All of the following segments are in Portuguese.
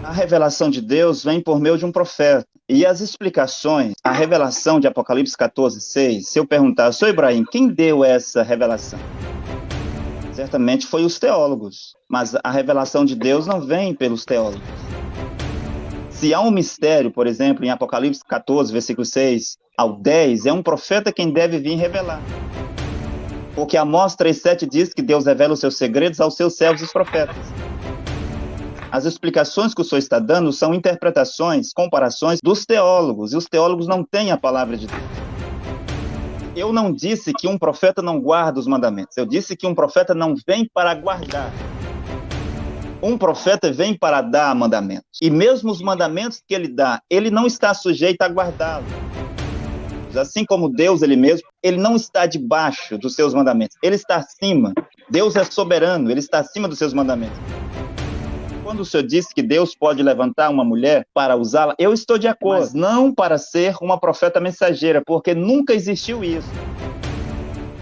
A revelação de Deus vem por meio de um profeta. E as explicações, a revelação de Apocalipse 14:6, se eu perguntar, sou Ibrahim, quem deu essa revelação? Certamente foi os teólogos, mas a revelação de Deus não vem pelos teólogos. Se há um mistério, por exemplo, em Apocalipse 14, versículo 6 ao 10, é um profeta quem deve vir revelar. Porque Amós 3:7 diz que Deus revela os seus segredos aos seus servos, os profetas. As explicações que o senhor está dando são interpretações, comparações dos teólogos, e os teólogos não têm a palavra de Deus. Eu não disse que um profeta não guarda os mandamentos, eu disse que um profeta não vem para guardar. Um profeta vem para dar mandamentos. E mesmo os mandamentos que ele dá, ele não está sujeito a guardá-los. Assim como Deus, ele mesmo, ele não está debaixo dos seus mandamentos, ele está acima. Deus é soberano, ele está acima dos seus mandamentos. Quando o senhor disse que Deus pode levantar uma mulher para usá-la, eu estou de acordo, mas não para ser uma profeta mensageira, porque nunca existiu isso.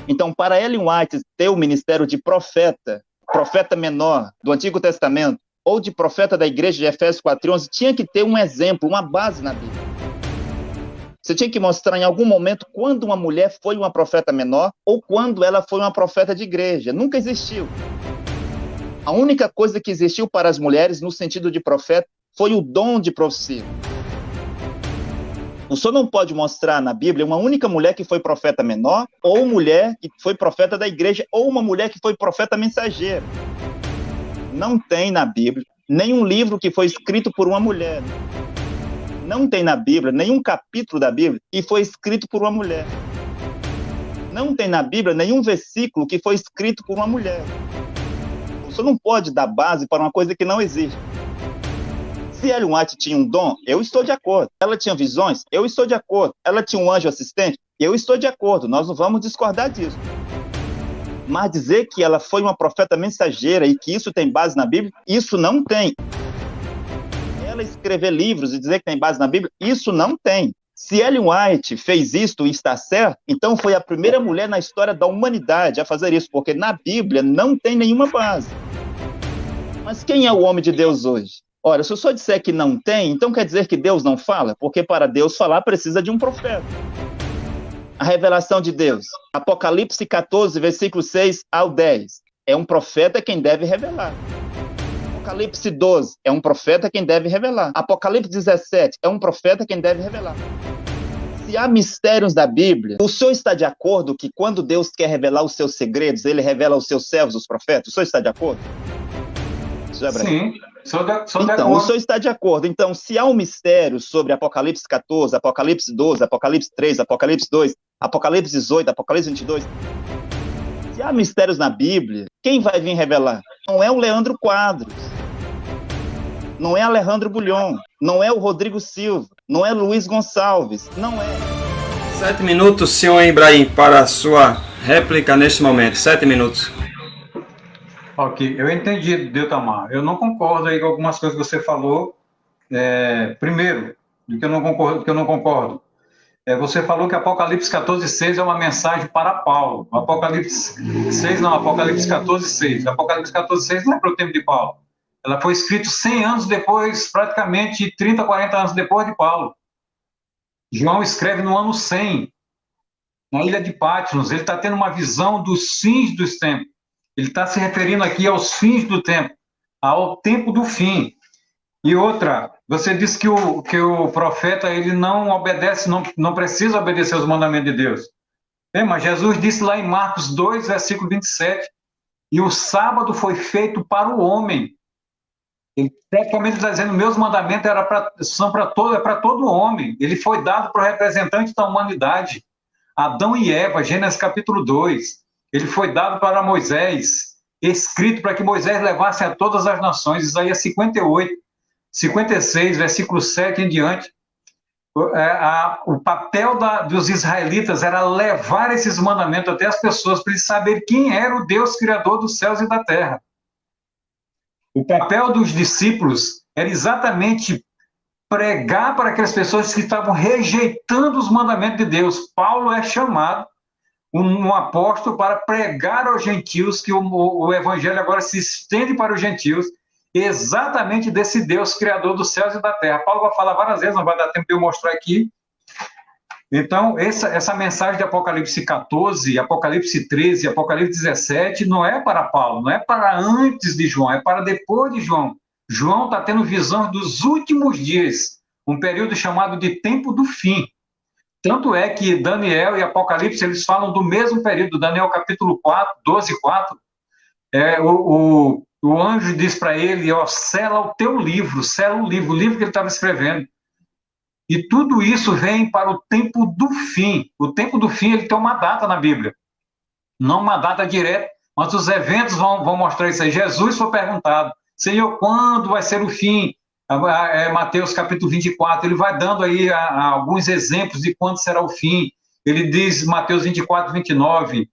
Então, para Ellen White ter o ministério de profeta menor do Antigo Testamento, ou de profeta da igreja de Efésios 4:11, tinha que ter um exemplo, uma base na Bíblia. Você tinha que mostrar em algum momento quando uma mulher foi uma profeta menor ou quando ela foi uma profeta de igreja. Nunca existiu. A única coisa que existiu para as mulheres, no sentido de profeta, foi o dom de profecia. O senhor não pode mostrar na Bíblia uma única mulher que foi profeta menor, ou mulher que foi profeta da igreja, ou uma mulher que foi profeta mensageira. Não tem na Bíblia nenhum livro que foi escrito por uma mulher. Não tem na Bíblia nenhum capítulo da Bíblia que foi escrito por uma mulher. Não tem na Bíblia nenhum versículo que foi escrito por uma mulher. Você não pode dar base para uma coisa que não existe. Se Ellen White tinha um dom, eu estou de acordo. Ela tinha visões, eu estou de acordo. Ela tinha um anjo assistente, eu estou de acordo. Nós não vamos discordar disso. Mas dizer que ela foi uma profeta mensageira e que isso tem base na Bíblia, isso não tem. Ela escrever livros e dizer que tem base na Bíblia, isso não tem. Se Ellen White fez isto e está certo, então foi a primeira mulher na história da humanidade a fazer isso, porque na Bíblia não tem nenhuma base. Mas quem é o homem de Deus hoje? Ora, se eu só disser que não tem, então quer dizer que Deus não fala? Porque para Deus falar precisa de um profeta. A revelação de Deus, Apocalipse 14, versículo 6 ao 10, é um profeta quem deve revelar. Apocalipse 12, é um profeta quem deve revelar. Apocalipse 17, é um profeta quem deve revelar. Se há mistérios da Bíblia, o senhor está de acordo que quando Deus quer revelar os seus segredos, ele revela aos seus servos, os profetas? O senhor está de acordo? Sim, sou de então, acordo. O senhor está de acordo. Então, se há um mistério sobre Apocalipse 14, Apocalipse 12, Apocalipse 3, Apocalipse 2, Apocalipse 18, Apocalipse 22, se há mistérios na Bíblia, quem vai vir revelar? Não é o Leandro Quadros, não é Alejandro Bulhon, não é o Rodrigo Silva, não é Luiz Gonçalves, não é. 7 minutos, senhor Ibrahim, para a sua réplica neste momento. 7 minutos. Ok, eu entendi, Deltamar. Eu não concordo aí com algumas coisas que você falou. Primeiro, do que eu não concordo. Você falou que Apocalipse 14:6 é uma mensagem para Paulo. Apocalipse 6 não, Apocalipse 14:6. Apocalipse 14:6 não é para o tempo de Paulo. Ela foi escrita 100 anos depois, praticamente 30, 40 anos depois de Paulo. João escreve no ano 100, na ilha de Patmos. Ele está tendo uma visão dos fins dos tempos. Ele está se referindo aqui aos fins do tempo, ao tempo do fim. E outra, você disse que o profeta ele não obedece, não precisa obedecer aos mandamentos de Deus. Mas Jesus disse lá em Marcos 2, versículo 27, e o sábado foi feito para o homem. Ele praticamente está dizendo, meus mandamentos são para todo homem. Ele foi dado para o representante da humanidade. Adão e Eva, Gênesis capítulo 2. Ele foi dado para Moisés, escrito para que Moisés levasse a todas as nações. Isaías 58, 56, versículo 7 em diante. O papel dos israelitas era levar esses mandamentos até as pessoas, para eles saberem quem era o Deus criador dos céus e da terra. O papel dos discípulos era exatamente pregar para aquelas pessoas que estavam rejeitando os mandamentos de Deus. Paulo é chamado um apóstolo para pregar aos gentios, que o evangelho agora se estende para os gentios, exatamente desse Deus criador dos céus e da terra. Paulo vai falar várias vezes, não vai dar tempo de eu mostrar aqui. Então, essa mensagem de Apocalipse 14, Apocalipse 13, Apocalipse 17, não é para Paulo, não é para antes de João, é para depois de João. João está tendo visão dos últimos dias, um período chamado de tempo do fim. Tanto é que Daniel e Apocalipse, eles falam do mesmo período. Daniel capítulo 4, 12, 4, o anjo diz para ele, ó, sela o teu livro, sela o livro que ele estava escrevendo. E tudo isso vem para o tempo do fim. O tempo do fim, ele tem uma data na Bíblia. Não uma data direta, mas os eventos vão mostrar isso aí. Jesus foi perguntado, Senhor, quando vai ser o fim? Mateus capítulo 24, ele vai dando aí alguns exemplos de quando será o fim. Ele diz, Mateus 24, 29,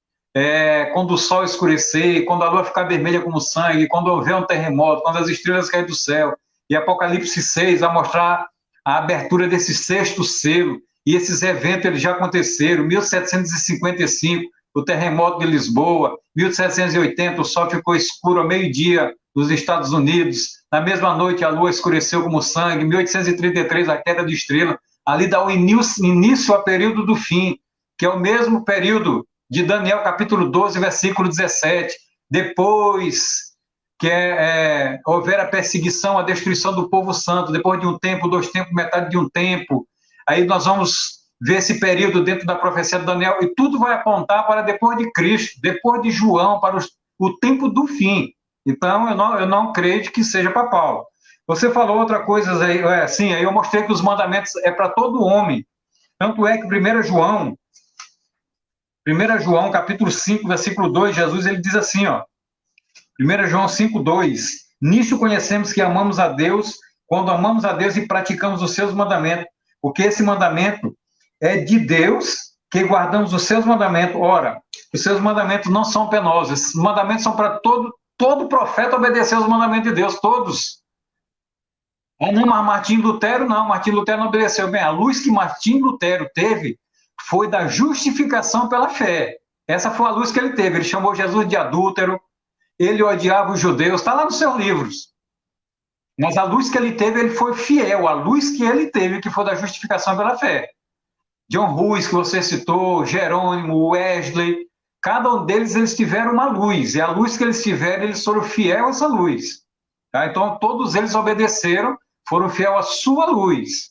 quando o sol escurecer, quando a lua ficar vermelha como sangue, quando houver um terremoto, quando as estrelas caírem do céu. E Apocalipse 6 vai mostrar a abertura desse sexto selo. E esses eventos eles já aconteceram. 1755, o terremoto de Lisboa. 1780, o sol ficou escuro ao meio-dia nos Estados Unidos. Na mesma noite, a lua escureceu como sangue. 1833, a queda de estrela. Ali dá o início ao período do fim, que é o mesmo período de Daniel, capítulo 12, versículo 17. Depois que houver a perseguição, a destruição do povo santo, depois de um tempo, 2 tempos, metade de um tempo. Aí nós vamos ver esse período dentro da profecia de Daniel, e tudo vai apontar para depois de Cristo, depois de João, para o tempo do fim. Então, eu não creio que seja para Paulo. Você falou outra coisa aí, sim, aí eu mostrei que os mandamentos é para todo homem. Tanto é que 1 João, capítulo 5, versículo 2, Jesus ele diz assim, ó, 1 João 5, 2, nisso conhecemos que amamos a Deus, quando amamos a Deus e praticamos os seus mandamentos, porque esse mandamento é de Deus, que guardamos os seus mandamentos. Ora, os seus mandamentos não são penosos, esses mandamentos são para todo profeta obedecer aos mandamentos de Deus, todos. Não, mas Martim Lutero não obedeceu. Bem, a luz que Martim Lutero teve foi da justificação pela fé. Essa foi a luz que ele teve. Ele chamou Jesus de adúltero, ele odiava os judeus, está lá nos seus livros. Mas a luz que ele teve, ele foi fiel. A luz que ele teve, que foi da justificação pela fé. John Ruiz, que você citou, Jerônimo, Wesley, cada um deles, eles tiveram uma luz. E a luz que eles tiveram, eles foram fiel a essa luz. Tá? Então, todos eles obedeceram, foram fiel à sua luz.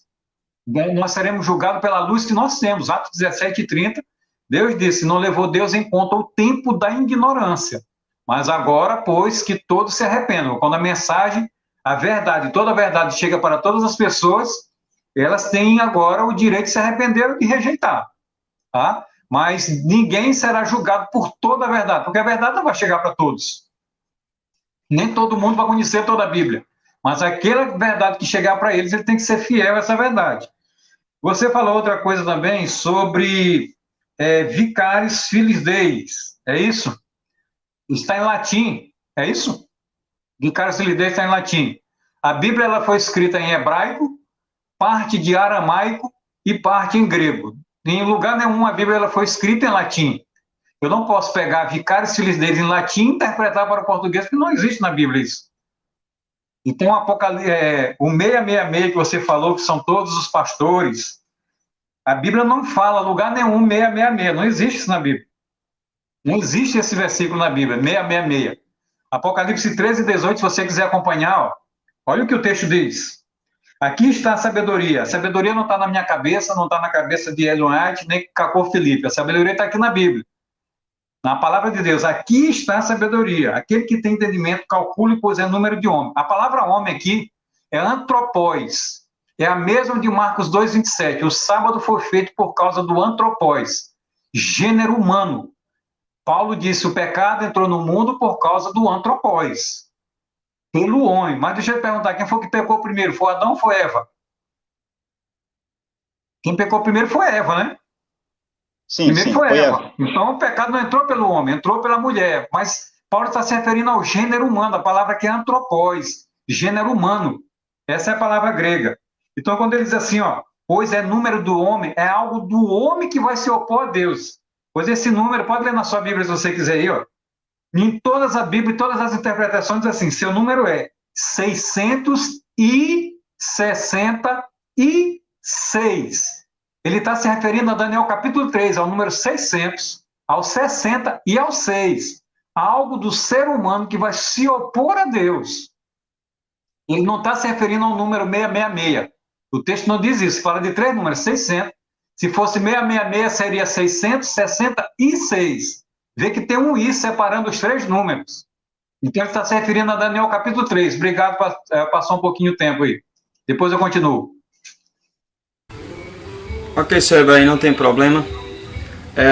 Nós seremos julgados pela luz que nós temos. Atos 17 e 30, Deus disse, não levou Deus em conta o tempo da ignorância. Mas agora, pois, que todos se arrependam. Quando a mensagem, a verdade, toda a verdade chega para todas as pessoas, elas têm agora o direito de se arrepender e rejeitar. Tá? Mas ninguém será julgado por toda a verdade, porque a verdade não vai chegar para todos. Nem todo mundo vai conhecer toda a Bíblia. Mas aquela verdade que chegar para eles, ele tem que ser fiel a essa verdade. Você falou outra coisa também sobre vicários filhos deis. É isso? Está em latim. É isso? Vicários filhos deis está em latim. A Bíblia ela foi escrita em hebraico, parte de aramaico e parte em grego. Em lugar nenhum a Bíblia ela foi escrita em latim. Eu não posso pegar vicários filhos deis em latim e interpretar para o português, porque não existe na Bíblia isso. Então, o 666 que você falou, que são todos os pastores, a Bíblia não fala lugar nenhum 666, não existe isso na Bíblia. Não existe esse versículo na Bíblia, 666. Apocalipse 13 e 18, se você quiser acompanhar, ó, olha o que o texto diz. Aqui está a sabedoria. A sabedoria não está na minha cabeça, não está na cabeça de Ellen White, nem Cacô Felipe. A sabedoria está aqui na Bíblia. Na palavra de Deus, aqui está a sabedoria. Aquele que tem entendimento, calcule, pois é número de homem. A palavra homem aqui é antropós. É a mesma de Marcos 2,27. O sábado foi feito por causa do antropós, gênero humano. Paulo disse, o pecado entrou no mundo por causa do antropós, pelo homem. Mas deixa eu perguntar, quem foi que pecou primeiro? Foi Adão ou foi Eva? Quem pecou primeiro foi Eva, né? Sim, primeiro sim, foi Eva. Eva. Então o pecado não entrou pelo homem, entrou pela mulher. Mas Paulo está se referindo ao gênero humano, a palavra que é antropós, gênero humano. Essa é a palavra grega. Então quando ele diz assim, ó, pois é número do homem, é algo do homem que vai se opor a Deus. Pois esse número, pode ler na sua Bíblia se você quiser aí, ó. Em todas as Bíblias, todas as interpretações, diz assim, seu número é 666. Ele está se referindo a Daniel capítulo 3, ao número 600, ao 60 e ao 6. Algo do ser humano que vai se opor a Deus. Ele não está se referindo ao número 666. O texto não diz isso, fala de 3 números, 600. Se fosse 666, seria 666. Vê que tem um I separando os 3 números. Então ele está se referindo a Daniel capítulo 3. Obrigado, passou um pouquinho o tempo aí. Depois eu continuo. Ok, senhor Ibrahim, não tem problema.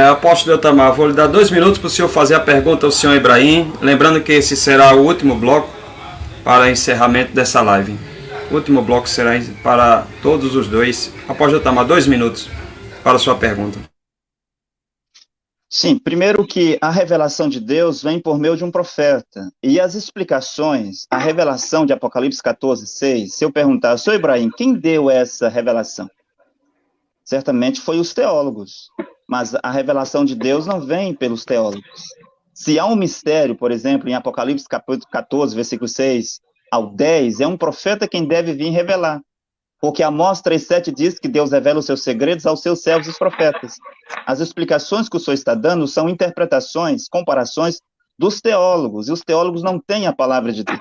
Apóstolo Deltamar, vou lhe dar 2 minutos para o senhor fazer a pergunta ao senhor Ibrahim. Lembrando que esse será o último bloco para encerramento dessa live. O último bloco será para todos os dois. Apóstolo Deltamar, 2 minutos para a sua pergunta. Sim, primeiro que a revelação de Deus vem por meio de um profeta. E as explicações, a revelação de Apocalipse 14:6, se eu perguntar, senhor Ibrahim, quem deu essa revelação? Certamente foi os teólogos, mas a revelação de Deus não vem pelos teólogos. Se há um mistério, por exemplo, em Apocalipse capítulo 14, versículo 6 ao 10, é um profeta quem deve vir revelar. Porque Amós 3:7 diz que Deus revela os seus segredos aos seus servos, os profetas. As explicações que o senhor está dando são interpretações, comparações dos teólogos, e os teólogos não têm a palavra de Deus.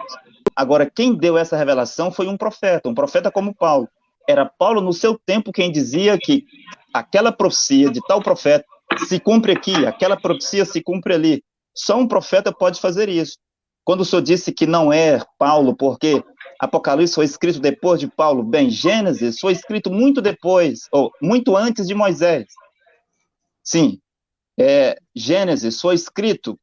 Agora, quem deu essa revelação foi um profeta como Paulo. Era Paulo, no seu tempo, quem dizia que aquela profecia de tal profeta se cumpre aqui, aquela profecia se cumpre ali. Só um profeta pode fazer isso. Quando o senhor disse que não é Paulo, porque Apocalipse foi escrito depois de Paulo, bem, Gênesis foi escrito muito depois, ou muito antes de Moisés. Sim, Gênesis foi escrito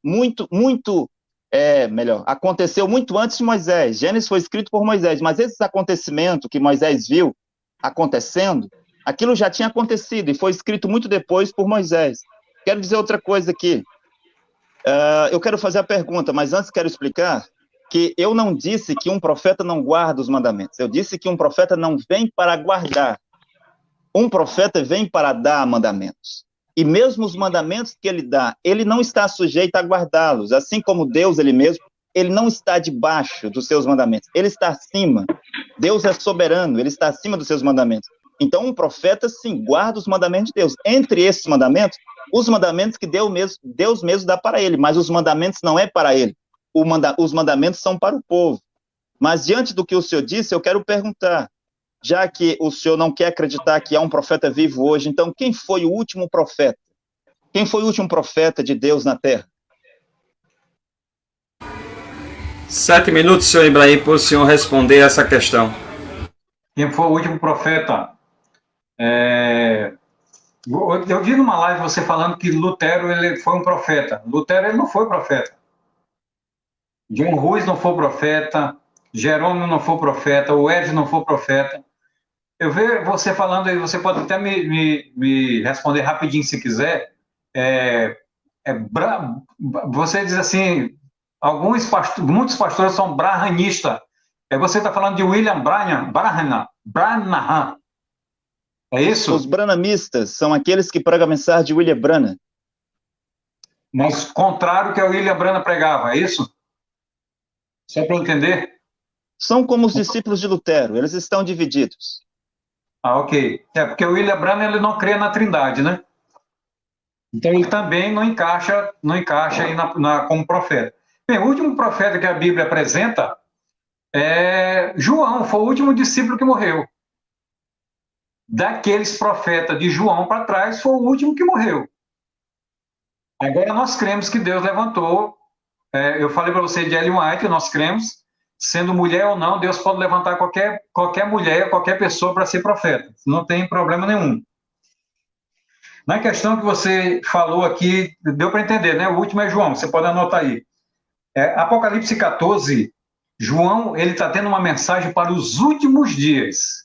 aconteceu muito antes de Moisés. Gênesis foi escrito por Moisés, mas esses acontecimentos que Moisés viu acontecendo, aquilo já tinha acontecido e foi escrito muito depois por Moisés. Quero dizer outra coisa aqui. Eu quero fazer a pergunta, mas antes quero explicar que eu não disse que um profeta não guarda os mandamentos. Eu disse que um profeta não vem para guardar. Um profeta vem para dar mandamentos. E mesmo os mandamentos que ele dá, ele não está sujeito a guardá-los. Assim como Deus, ele mesmo, ele não está debaixo dos seus mandamentos. Ele está acima. Deus é soberano, ele está acima dos seus mandamentos. Então, um profeta, sim, guarda os mandamentos de Deus. Entre esses mandamentos, os mandamentos que Deus mesmo dá para ele, mas os mandamentos não é para ele. Os mandamentos são para o povo. Mas, diante do que o senhor disse, eu quero perguntar, já que o senhor não quer acreditar que há um profeta vivo hoje, então, quem foi o último profeta? Quem foi o último profeta de Deus na Terra? 7 minutos, senhor Ibrahim, para o senhor responder essa questão. Quem foi o último profeta? Eu vi numa live você falando que Lutero ele foi um profeta. Lutero ele não foi profeta. John Ruiz não foi profeta. Jerônimo não foi profeta. O Ed não foi profeta. Eu vejo você falando aí, você pode até me responder rapidinho se quiser. Você diz assim, muitos pastores são brahmanistas. Você está falando de William Branham. É isso? Os branhamistas são aqueles que pregam a mensagem de William Branham. Mas contrário que o William Branham pregava, é isso? Só para eu entender? São como os discípulos de Lutero, eles estão divididos. Ok. Porque o William Branham ele não crê na Trindade, né? Então ele também não encaixa aí como profeta. Bem, o último profeta que a Bíblia apresenta é João, foi o último discípulo que morreu. Daqueles profetas de João para trás, foi o último que morreu. Agora nós cremos que Deus levantou, eu falei para você de Ellen White, nós cremos, sendo mulher ou não, Deus pode levantar qualquer mulher, qualquer pessoa para ser profeta. Não tem problema nenhum. Na questão que você falou aqui, deu para entender, né? O último é João, você pode anotar aí. Apocalipse 14, João, ele está tendo uma mensagem para os últimos dias.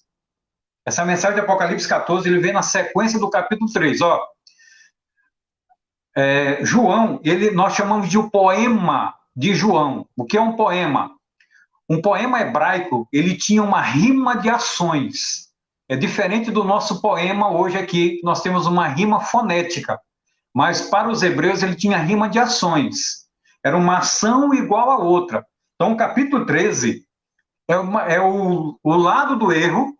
Essa mensagem de Apocalipse 14, ele vem na sequência do capítulo 3, ó. João, nós chamamos de o poema de João. O que é um poema? Um poema hebraico, ele tinha uma rima de ações. É diferente do nosso poema hoje aqui, nós temos uma rima fonética. Mas para os hebreus ele tinha rima de ações. Era uma ação igual a outra. Então o capítulo 13 é o lado do erro,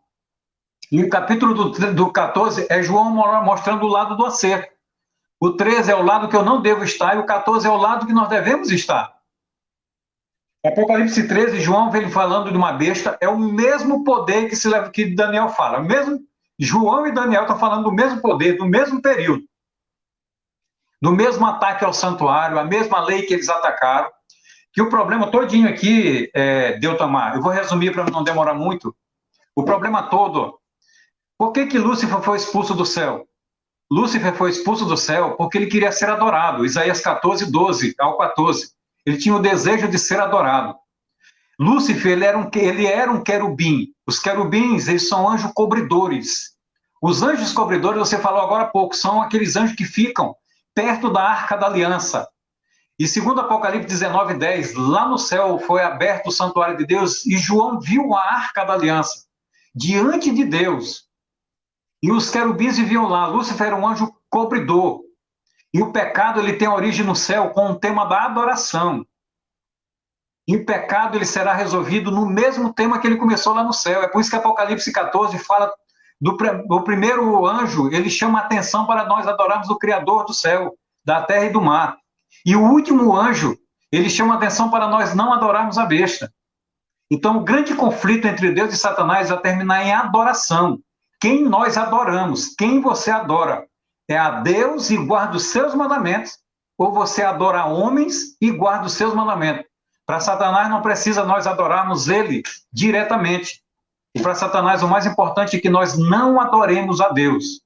e o capítulo do 14 é João mostrando o lado do acerto. O 13 é o lado que eu não devo estar, e o 14 é o lado que nós devemos estar. Apocalipse 13, João vem falando de uma besta, é o mesmo poder que Daniel fala. Mesmo João e Daniel estão falando do mesmo poder, do mesmo período. Do mesmo ataque ao santuário, a mesma lei que eles atacaram. Que o problema todinho aqui, Deltamar, eu vou resumir para não demorar muito. O problema todo, por que Lúcifer foi expulso do céu? Lúcifer foi expulso do céu porque ele queria ser adorado. Isaías 14, 12 ao 14. Ele tinha o desejo de ser adorado. Lúcifer, ele era um querubim. Os querubins, eles são anjos cobridores. Os anjos cobridores, você falou agora há pouco, são aqueles anjos que ficam perto da Arca da Aliança. E segundo Apocalipse 19, 10, lá no céu foi aberto o santuário de Deus e João viu a Arca da Aliança diante de Deus. E os querubins viviam lá. Lúcifer era um anjo cobridor. E o pecado, ele tem origem no céu com o tema da adoração. E o pecado, ele será resolvido no mesmo tema que ele começou lá no céu. É por isso que Apocalipse 14 fala do primeiro anjo, ele chama a atenção para nós adorarmos o Criador do céu, da terra e do mar. E o último anjo, ele chama a atenção para nós não adorarmos a besta. Então, o grande conflito entre Deus e Satanás vai terminar em adoração. Quem nós adoramos, quem você adora, é a Deus e guarda os seus mandamentos, ou você adora homens e guarda os seus mandamentos. Para Satanás não precisa nós adorarmos ele diretamente. E para Satanás o mais importante é que nós não adoremos a Deus.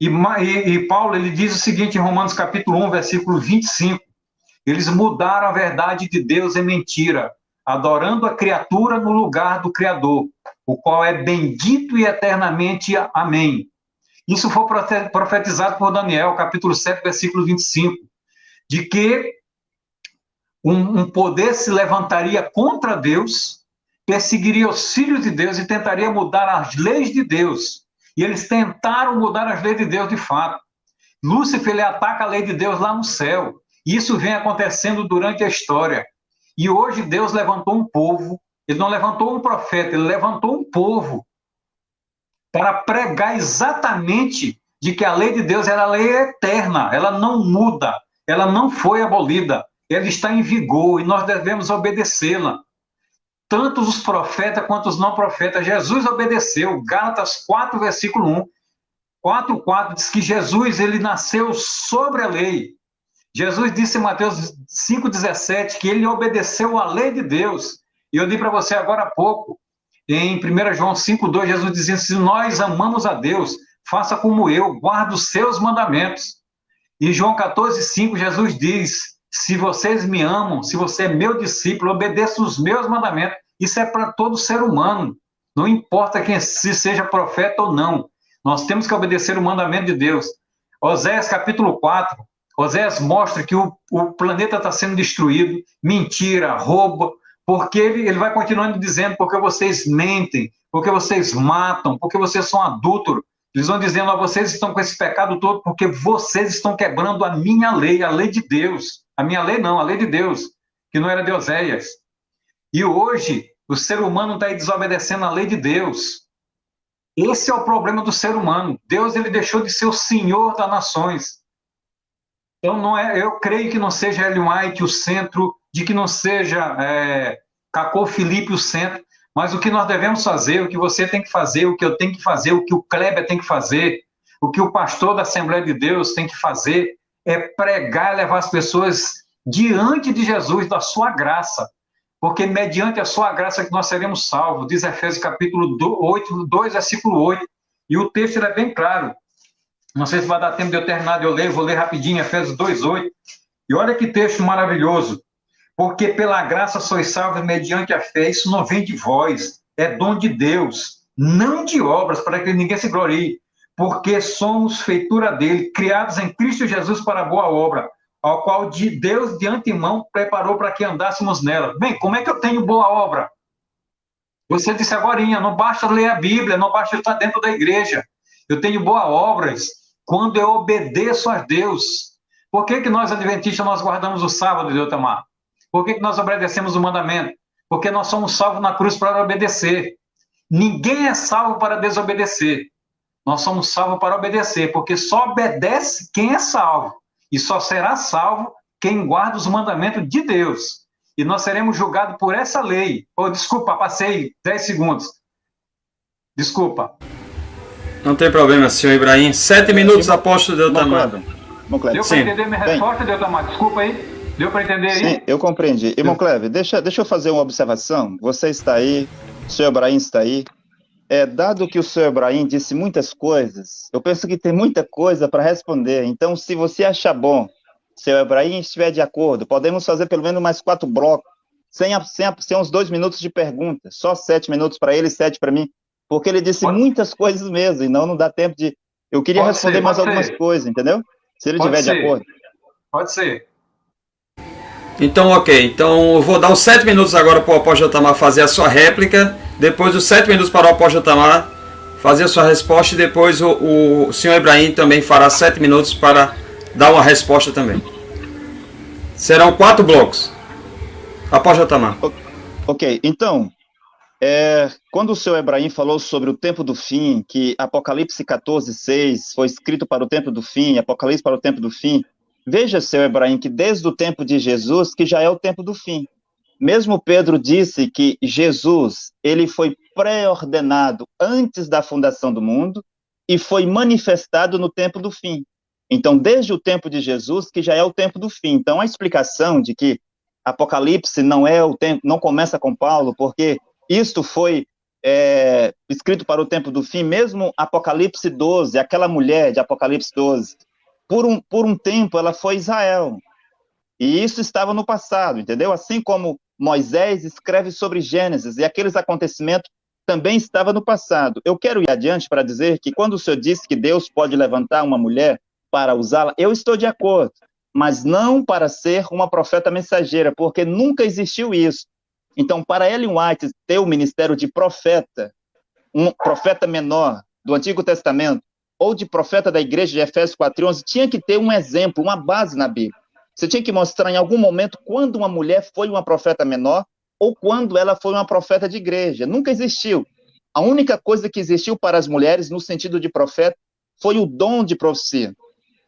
E Paulo, ele diz o seguinte em Romanos capítulo 1, versículo 25. Eles mudaram a verdade de Deus em mentira, adorando a criatura no lugar do Criador, o qual é bendito e eternamente. Amém. Isso foi profetizado por Daniel, capítulo 7, versículo 25, de que um poder se levantaria contra Deus, perseguiria os filhos de Deus e tentaria mudar as leis de Deus. E eles tentaram mudar as leis de Deus de fato. Lúcifer, ele ataca a lei de Deus lá no céu. E isso vem acontecendo durante a história. E hoje Deus levantou um povo, ele não levantou um profeta, ele levantou um povo para pregar exatamente de que a lei de Deus era a lei eterna, ela não muda, ela não foi abolida, ela está em vigor e nós devemos obedecê-la. Tanto os profetas quanto os não profetas, Jesus obedeceu. Gálatas 4, versículo 1, 4:4 diz que Jesus, ele nasceu sobre a lei. Jesus disse em Mateus 5,17 que ele obedeceu à lei de Deus. E eu disse para você agora há pouco, em 1 João 5,2, Jesus dizia: se nós amamos a Deus, faça como eu, guarda os seus mandamentos. E João 14,5, Jesus diz: se vocês me amam, se você é meu discípulo, obedeça os meus mandamentos. Isso é para todo ser humano. Não importa quem se seja profeta ou não. Nós temos que obedecer o mandamento de Deus. Oséias capítulo 4, Oséias mostra que o planeta está sendo destruído, mentira, roubo, porque ele vai continuando dizendo, porque vocês mentem, porque vocês matam, porque vocês são adúlteros. Eles vão dizendo, vocês estão com esse pecado todo porque vocês estão quebrando a minha lei, a lei de Deus. A minha lei não, a lei de Deus, que não era de Oséias. E hoje, o ser humano está aí desobedecendo a lei de Deus. Esse é o problema do ser humano. Deus, ele deixou de ser o Senhor das nações. Então, eu creio que não seja Ellen White o centro, de que não seja Cacô Felipe o centro, mas o que nós devemos fazer, o que você tem que fazer, o que eu tenho que fazer, o que o Kleber tem que fazer, o que o pastor da Assembleia de Deus tem que fazer, é pregar e levar as pessoas diante de Jesus, da sua graça, porque mediante a sua graça que nós seremos salvos, diz Efésios capítulo 2, versículo 8, e o texto é bem claro. Não sei se vai dar tempo de eu terminar de eu ler, vou ler rapidinho, Efésios 2:8. E olha que texto maravilhoso. Porque pela graça sois salvos mediante a fé, isso não vem de vós, é dom de Deus, não de obras, para que ninguém se glorie, porque somos feitura dele, criados em Cristo Jesus para a boa obra, ao qual Deus de antemão preparou para que andássemos nela. Bem, como é que eu tenho boa obra? Você disse agorinha, não basta ler a Bíblia, não basta estar dentro da igreja. Eu tenho boas obras quando eu obedeço a Deus. Por que nós, adventistas, nós guardamos o sábado, Deltamar? Por que nós obedecemos o mandamento? porque nós somos salvos na cruz para obedecer. Ninguém é salvo para desobedecer. Nós somos salvos para obedecer, porque só obedece quem é salvo. E só será salvo quem guarda os mandamentos de Deus. E nós seremos julgados por essa lei. Oh, desculpa, passei 10 segundos. Desculpa. Não tem problema, senhor Ibrahim. 7 minutos, apóstolo Deutamar. Deu para entender minha resposta, Deutamar? Desculpa aí. Deu para entender aí? Sim, eu compreendi. Irmão Cleber, deixa eu fazer uma observação. Você está aí, o senhor Ibrahim está aí. Dado que o senhor Ibrahim disse muitas coisas, eu penso que tem muita coisa para responder. Então, se você achar bom, se o Ibrahim estiver de acordo, podemos fazer pelo menos mais 4 blocos, sem uns 2 minutos de pergunta, só 7 minutos para ele e 7 para mim, porque ele disse muitas coisas mesmo, e não dá tempo de... Eu queria responder mais algumas coisas, entendeu? Se ele estiver de acordo. Pode ser. Então, ok. Então, eu vou dar os 7 minutos agora para o apóstolo Deutamar fazer a sua réplica. Depois dos 7 minutos para o apóstolo Deutamar fazer a sua resposta. E depois o senhor Ibrahim também fará 7 minutos para dar uma resposta também. Serão 4 blocos. Apóstolo Deutamar. Ok. Então, quando o senhor Ibrahim falou sobre o tempo do fim, que Apocalipse 14:6 foi escrito para o tempo do fim, Apocalipse para o tempo do fim, veja, senhor Ibrahim, que desde o tempo de Jesus, que já é o tempo do fim. Mesmo Pedro disse que Jesus, ele foi pré-ordenado antes da fundação do mundo e foi manifestado no tempo do fim. Então, desde o tempo de Jesus, que já é o tempo do fim. Então, a explicação de que Apocalipse não é o tempo, não começa com Paulo, porque isto foi escrito para o tempo do fim, mesmo Apocalipse 12, aquela mulher de Apocalipse 12, por um tempo ela foi Israel. E isso estava no passado, entendeu? Assim como Moisés escreve sobre Gênesis, e aqueles acontecimentos também estavam no passado. Eu quero ir adiante para dizer que quando o senhor disse que Deus pode levantar uma mulher para usá-la, eu estou de acordo, mas não para ser uma profeta mensageira, porque nunca existiu isso. Então, para Ellen White ter o ministério de profeta, um profeta menor do Antigo Testamento, ou de profeta da igreja de Efésios 4:11, tinha que ter um exemplo, uma base na Bíblia. Você tinha que mostrar em algum momento quando uma mulher foi uma profeta menor ou quando ela foi uma profeta de igreja. Nunca existiu. A única coisa que existiu para as mulheres, no sentido de profeta, foi o dom de profecia.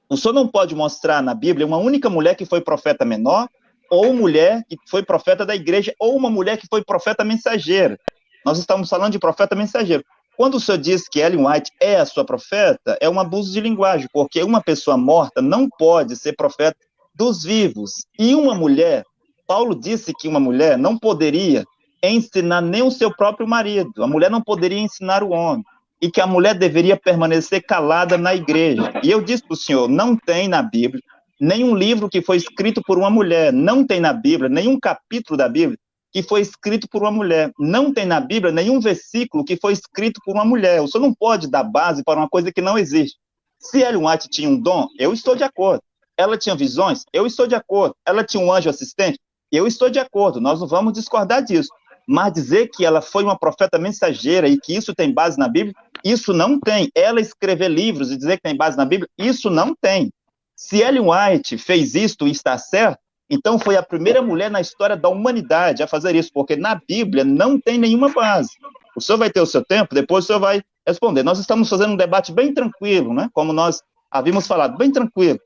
O senhor não pode mostrar na Bíblia uma única mulher que foi profeta menor, ou mulher que foi profeta da igreja, ou uma mulher que foi profeta mensageira. Nós estamos falando de profeta mensageiro. Quando o senhor diz que Ellen White é a sua profeta, é um abuso de linguagem, porque uma pessoa morta não pode ser profeta dos vivos. E uma mulher, Paulo disse que uma mulher não poderia ensinar nem o seu próprio marido, a mulher não poderia ensinar o homem, e que a mulher deveria permanecer calada na igreja. E eu disse para o senhor, não tem na Bíblia nenhum livro que foi escrito por uma mulher, não tem na Bíblia nenhum capítulo da Bíblia que foi escrito por uma mulher, não tem na Bíblia nenhum versículo que foi escrito por uma mulher. O senhor não pode dar base para uma coisa que não existe. Se Ellen White tinha um dom, eu estou de acordo. Ela tinha visões, eu estou de acordo. Ela tinha um anjo assistente, eu estou de acordo. Nós não vamos discordar disso. Mas dizer que ela foi uma profeta mensageira e que isso tem base na Bíblia, isso não tem. Ela escrever livros e dizer que tem base na Bíblia, isso não tem. Se Ellen White fez isto e está certo, então foi a primeira mulher na história da humanidade a fazer isso, porque na Bíblia não tem nenhuma base. O senhor vai ter o seu tempo, depois o senhor vai responder. Nós estamos fazendo um debate bem tranquilo, né? Como nós havíamos falado, bem tranquilo,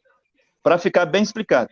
para ficar bem explicado.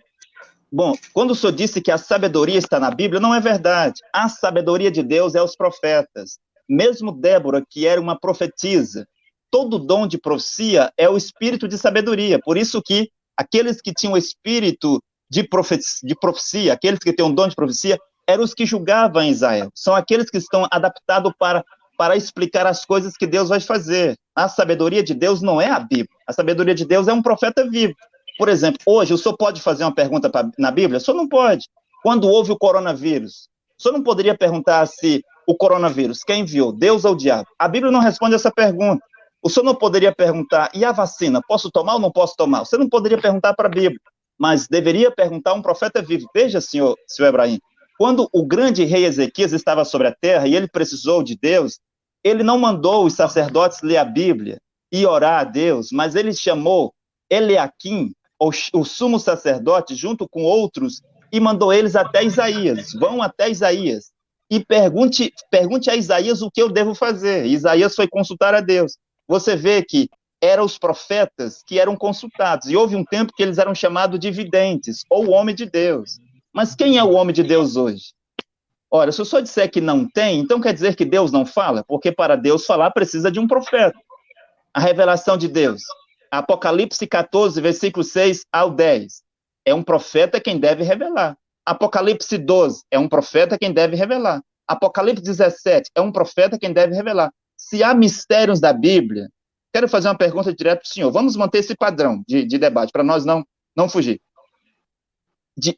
Bom, quando o senhor disse que a sabedoria está na Bíblia, não é verdade. A sabedoria de Deus é os profetas. Mesmo Débora, que era uma profetisa, todo dom de profecia é o espírito de sabedoria. Por isso que aqueles que tinham o espírito de profecia, aqueles que têm um dom de profecia, eram os que julgavam Israel. São aqueles que estão adaptados para explicar as coisas que Deus vai fazer. A sabedoria de Deus não é a Bíblia. A sabedoria de Deus é um profeta vivo. Por exemplo, hoje o senhor pode fazer uma pergunta na Bíblia? O senhor não pode. Quando houve o coronavírus, o senhor não poderia perguntar se o coronavírus, quem enviou, Deus ou o diabo? A Bíblia não responde essa pergunta. O senhor não poderia perguntar, e a vacina, posso tomar ou não posso tomar? Você não poderia perguntar para a Bíblia, mas deveria perguntar a um profeta vivo. Veja, senhor Ibrahim, quando o grande rei Ezequias estava sobre a terra e ele precisou de Deus, ele não mandou os sacerdotes ler a Bíblia e orar a Deus, mas ele chamou Eliaquim, o sumo sacerdote, junto com outros, e mandou eles até Isaías. Vão até Isaías. e pergunte a Isaías o que eu devo fazer. Isaías foi consultar a Deus. Você vê que eram os profetas que eram consultados, e houve um tempo que eles eram chamados de videntes, ou homem de Deus. Mas quem é o homem de Deus hoje? Ora, se eu só disser que não tem, então quer dizer que Deus não fala? Porque para Deus falar precisa de um profeta. A revelação de Deus. Apocalipse 14, versículo 6 ao 10. É um profeta quem deve revelar. Apocalipse 12, é um profeta quem deve revelar. Apocalipse 17, é um profeta quem deve revelar. Se há mistérios da Bíblia, quero fazer uma pergunta direto para o senhor. Vamos manter esse padrão de debate, para nós não fugir.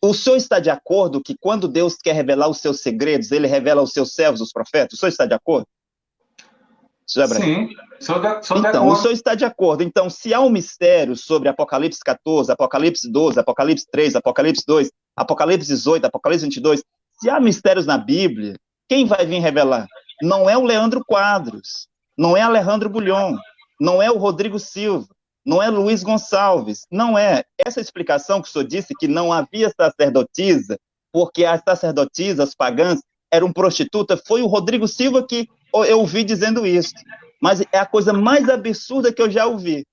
O senhor está de acordo que quando Deus quer revelar os seus segredos, ele revela aos seus servos, os profetas? O senhor está de acordo? Sim, sou de então, acordo. o senhor está de acordo. Então, se há um mistério sobre Apocalipse 14, Apocalipse 12, Apocalipse 3, Apocalipse 2, Apocalipse 18, Apocalipse 22, se há mistérios na Bíblia, quem vai vir revelar? Não é o Leandro Quadros, não é Alejandro Bulhon, não é o Rodrigo Silva, não é Luiz Gonçalves, não é. Essa explicação que o senhor disse que não havia sacerdotisa, porque as sacerdotisas pagãs eram prostitutas, foi o Rodrigo Silva que eu ouvi dizendo isso. Mas é a coisa mais absurda que eu já ouvi.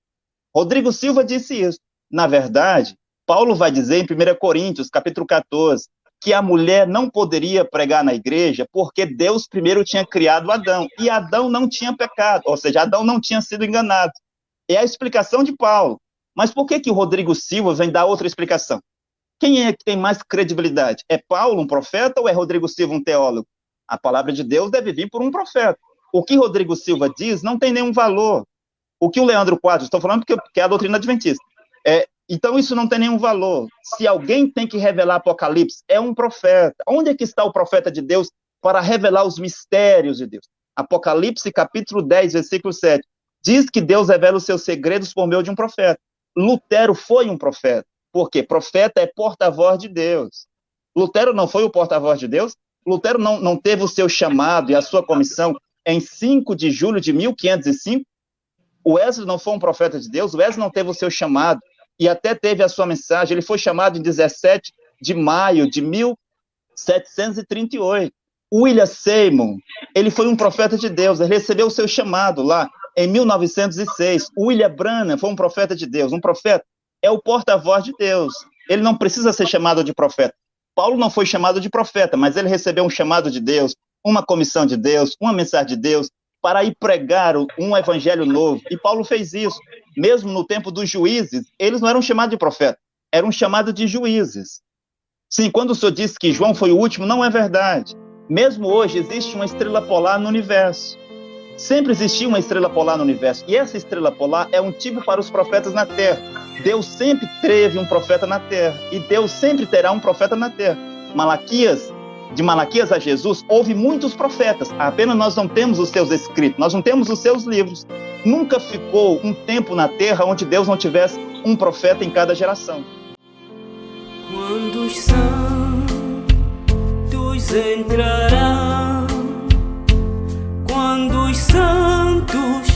Rodrigo Silva disse isso. Na verdade, Paulo vai dizer em 1 Coríntios, capítulo 14, que a mulher não poderia pregar na igreja porque Deus primeiro tinha criado Adão, e Adão não tinha pecado, ou seja, Adão não tinha sido enganado. É a explicação de Paulo. Mas por que o Rodrigo Silva vem dar outra explicação? Quem é que tem mais credibilidade? É Paulo, um profeta, ou é Rodrigo Silva, um teólogo? A palavra de Deus deve vir por um profeta. O que Rodrigo Silva diz não tem nenhum valor. O que o Leandro Quadros, estou falando porque é a doutrina adventista. Então isso não tem nenhum valor. Se alguém tem que revelar Apocalipse, é um profeta. Onde é que está o profeta de Deus para revelar os mistérios de Deus? Apocalipse capítulo 10, versículo 7. Diz que Deus revela os seus segredos por meio de um profeta. Lutero foi um profeta. Por quê? Profeta é porta-voz de Deus. Lutero não foi o porta-voz de Deus? Lutero não teve o seu chamado e a sua comissão em 5 de julho de 1505? O Wesley não foi um profeta de Deus? O Wesley não teve o seu chamado e até teve a sua mensagem. Ele foi chamado em 17 de maio de 1738. William Seymour, ele foi um profeta de Deus. Ele recebeu o seu chamado lá em 1906. William Branham foi um profeta de Deus. Um profeta é o porta-voz de Deus. Ele não precisa ser chamado de profeta. Paulo não foi chamado de profeta, mas ele recebeu um chamado de Deus, uma comissão de Deus, uma mensagem de Deus, para ir pregar um evangelho novo. E Paulo fez isso. Mesmo no tempo dos juízes, eles não eram chamados de profeta, eram chamados de juízes. Sim, quando o senhor disse que João foi o último, não é verdade. Mesmo hoje, existe uma estrela polar no universo. Sempre existiu uma estrela polar no universo. E essa estrela polar é um tipo para os profetas na Terra. Deus sempre teve um profeta na Terra. E Deus sempre terá um profeta na Terra. De Malaquias a Jesus, houve muitos profetas. Apenas nós não temos os seus escritos. Nós não temos os seus livros. Nunca ficou um tempo na Terra onde Deus não tivesse um profeta em cada geração. Quando os santos entrarão, quando os santos